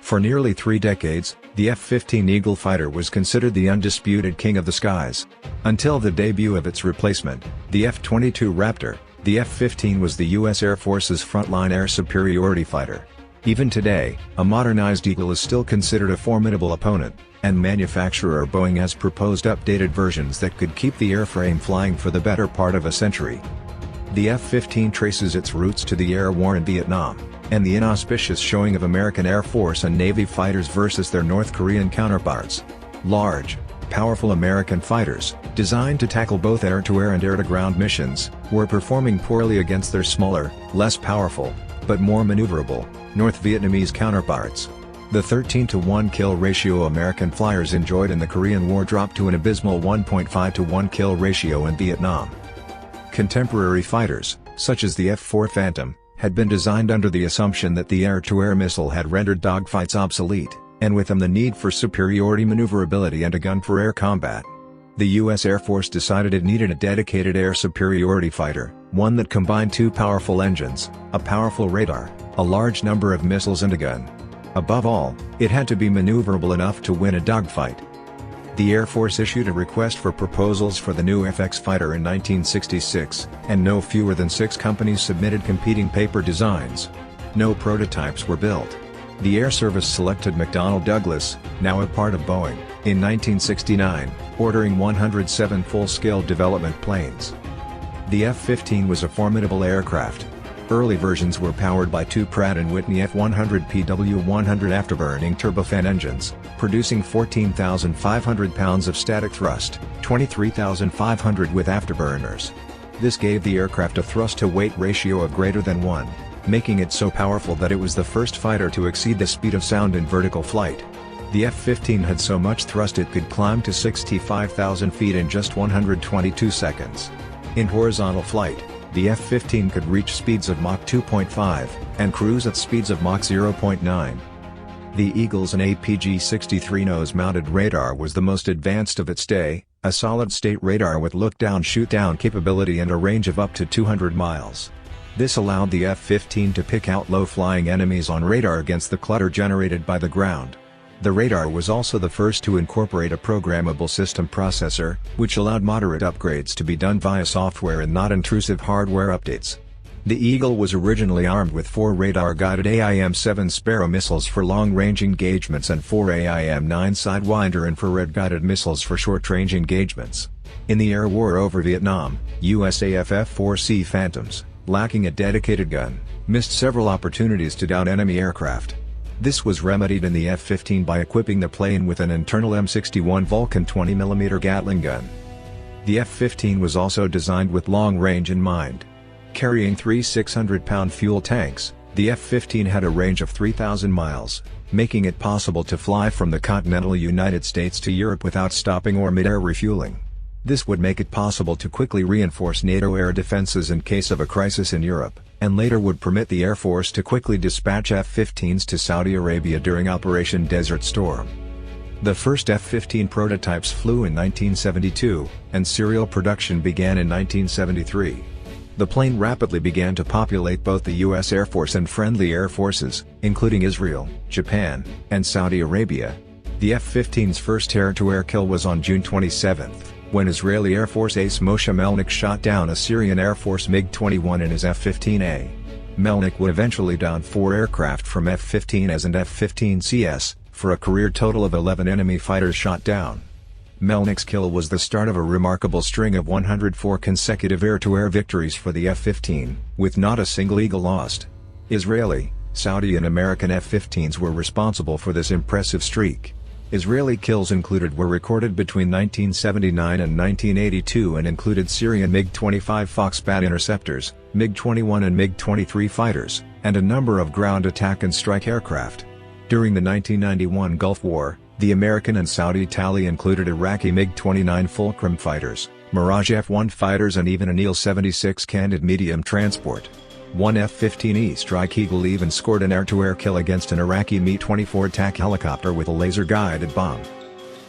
For nearly 3 decades, the F-15 Eagle fighter was considered the undisputed king of the skies. Until the debut of its replacement, the F-22 Raptor, the F-15 was the U.S. Air Force's frontline air superiority fighter. Even today, a modernized Eagle is still considered a formidable opponent, and manufacturer Boeing has proposed updated versions that could keep the airframe flying for the better part of a century. The F-15 traces its roots to the air war in Vietnam, and the inauspicious showing of American Air Force and Navy fighters versus their North Korean counterparts. Large, powerful American fighters, designed to tackle both air-to-air and air-to-ground missions, were performing poorly against their smaller, less powerful, but more maneuverable, North Vietnamese counterparts. The 13-to-1 kill ratio American flyers enjoyed in the Korean War dropped to an abysmal 1.5-to-1 kill ratio in Vietnam. Contemporary fighters, such as the F-4 Phantom, had been designed under the assumption that the air-to-air missile had rendered dogfights obsolete, and with them the need for superiority maneuverability and a gun for air combat. The U.S. Air Force decided it needed a dedicated air superiority fighter, one that combined 2 powerful engines, a powerful radar, a large number of missiles and a gun. Above all, it had to be maneuverable enough to win a dogfight. The Air Force issued a request for proposals for the new FX fighter in 1966, and no fewer than 6 companies submitted competing paper designs. No prototypes were built. The Air Service selected McDonnell Douglas, now a part of Boeing, in 1969, ordering 107 full-scale development planes. The F-15 was a formidable aircraft. Early versions were powered by 2 Pratt & Whitney F-100 PW-100 afterburning turbofan engines, producing 14,500 pounds of static thrust, 23,500 with afterburners. This gave the aircraft a thrust-to-weight ratio of greater than 1, making it so powerful that it was the first fighter to exceed the speed of sound in vertical flight. The F-15 had so much thrust it could climb to 65,000 feet in just 122 seconds. In horizontal flight, the F-15 could reach speeds of Mach 2.5, and cruise at speeds of Mach 0.9. The Eagle's an APG-63 nose-mounted radar was the most advanced of its day, a solid-state radar with look-down shoot-down capability and a range of up to 200 miles. This allowed the F-15 to pick out low-flying enemies on radar against the clutter generated by the ground. The radar was also the first to incorporate a programmable system processor, which allowed moderate upgrades to be done via software and not intrusive hardware updates. The Eagle was originally armed with 4 radar-guided AIM-7 Sparrow missiles for long-range engagements and 4 AIM-9 Sidewinder infrared-guided missiles for short-range engagements. In the air war over Vietnam, USAF F-4C Phantoms, lacking a dedicated gun, missed several opportunities to down enemy aircraft. This was remedied in the F-15 by equipping the plane with an internal M61 Vulcan 20mm Gatling gun. The F-15 was also designed with long range in mind. Carrying 3 600-pound fuel tanks, the F-15 had a range of 3,000 miles, making it possible to fly from the continental United States to Europe without stopping or mid-air refueling. This would make it possible to quickly reinforce NATO air defenses in case of a crisis in Europe, and later would permit the Air Force to quickly dispatch F-15s to Saudi Arabia during Operation Desert Storm. The first F-15 prototypes flew in 1972, and serial production began in 1973. The plane rapidly began to populate both the U.S. Air Force and friendly air forces, including Israel, Japan, and Saudi Arabia. The F-15's first air-to-air kill was on June 27, when Israeli Air Force ace Moshe Melnik shot down a Syrian Air Force MiG-21 in his F-15A. Melnik would eventually down 4 aircraft from F-15S and F-15CS, for a career total of 11 enemy fighters shot down. Melnik's kill was the start of a remarkable string of 104 consecutive air-to-air victories for the F-15, with not a single Eagle lost. Israeli, Saudi and American F-15s were responsible for this impressive streak. Israeli kills were recorded between 1979 and 1982 and included Syrian MiG-25 Foxbat interceptors, MiG-21 and MiG-23 fighters, and a number of ground attack and strike aircraft. During the 1991 Gulf War, the American and Saudi tally included Iraqi MiG-29 Fulcrum fighters, Mirage F-1 fighters and even an Il-76 Candid medium transport. One F-15E Strike Eagle even scored an air-to-air kill against an Iraqi Mi-24 TAC helicopter with a laser-guided bomb.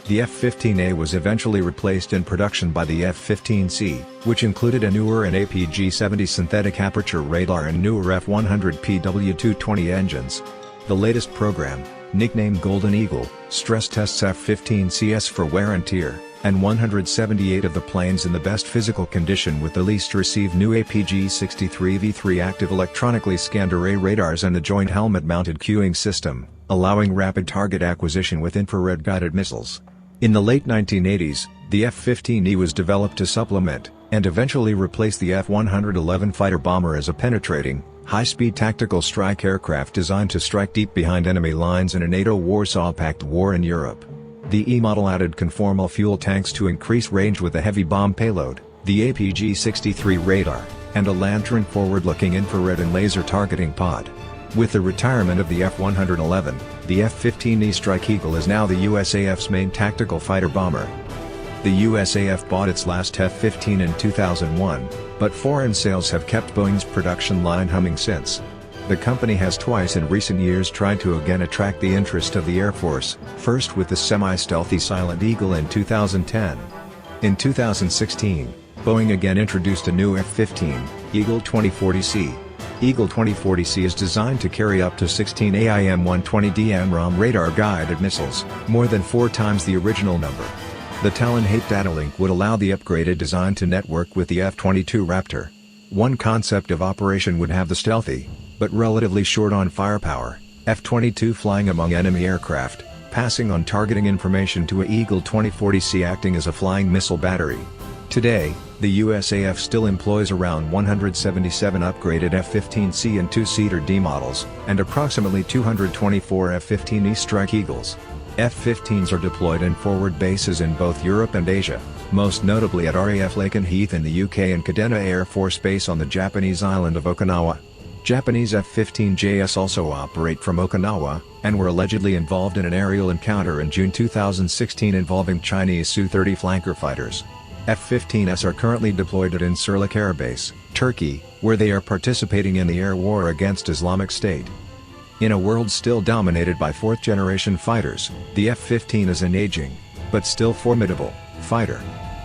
The F-15A was eventually replaced in production by the F-15C, which included a newer and APG-70 synthetic aperture radar and newer F-100 PW-220 engines. The latest program, Nicknamed Golden Eagle, stress tests F-15Cs for wear and tear, and 178 of the planes in the best physical condition, with the least received new APG-63V3 active electronically scanned array radars and the joint helmet-mounted cueing system, allowing rapid target acquisition with infrared-guided missiles. In the late 1980s, the F-15E was developed to supplement, and eventually replace the F-111 fighter bomber as a penetrating, high-speed tactical strike aircraft designed to strike deep behind enemy lines in a NATO Warsaw Pact war in Europe. The E model added conformal fuel tanks to increase range with a heavy bomb payload, the APG-63 radar, and a lantern forward-looking infrared and laser targeting pod. With the retirement of the F-111, the F-15E Strike Eagle is now the USAF's main tactical fighter bomber. The USAF bought its last F-15 in 2001, but foreign sales have kept Boeing's production line humming since. The company has twice in recent years tried to again attract the interest of the Air Force, first with the semi-stealthy Silent Eagle in 2010. In 2016, Boeing again introduced a new F-15, Eagle 2040C. Eagle 2040C is designed to carry up to 16 AIM-120D AMRAAM radar-guided missiles, more than 4 times the original number. The Talon-8 data link would allow the upgraded design to network with the F-22 Raptor. One concept of operation would have the stealthy, but relatively short on firepower, F-22 flying among enemy aircraft, passing on targeting information to a Eagle 2040C acting as a flying missile battery. Today, the USAF still employs around 177 upgraded F-15C and 2-seater D models, and approximately 224 F-15E Strike Eagles. F-15s are deployed in forward bases in both Europe and Asia, most notably at RAF Lakenheath in the UK and Kadena Air Force Base on the Japanese island of Okinawa. Japanese F-15JS also operate from Okinawa, and were allegedly involved in an aerial encounter in June 2016 involving Chinese Su-30 flanker fighters. F-15s are currently deployed at Incirlik Air Base, Turkey, where they are participating in the air war against Islamic State. In a world still dominated by fourth-generation fighters, the F-15 is an aging, but still formidable, fighter.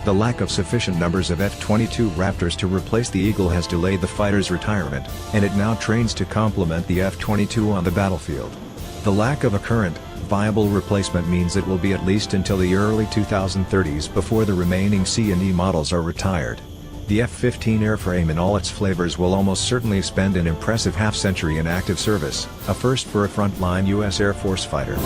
The lack of sufficient numbers of F-22 Raptors to replace the Eagle has delayed the fighter's retirement, and it now trains to complement the F-22 on the battlefield. The lack of a current, viable replacement means it will be at least until the early 2030s before the remaining C and E models are retired. The F-15 airframe in all its flavors will almost certainly spend an impressive half-century in active service, a first for a frontline U.S. Air Force fighter.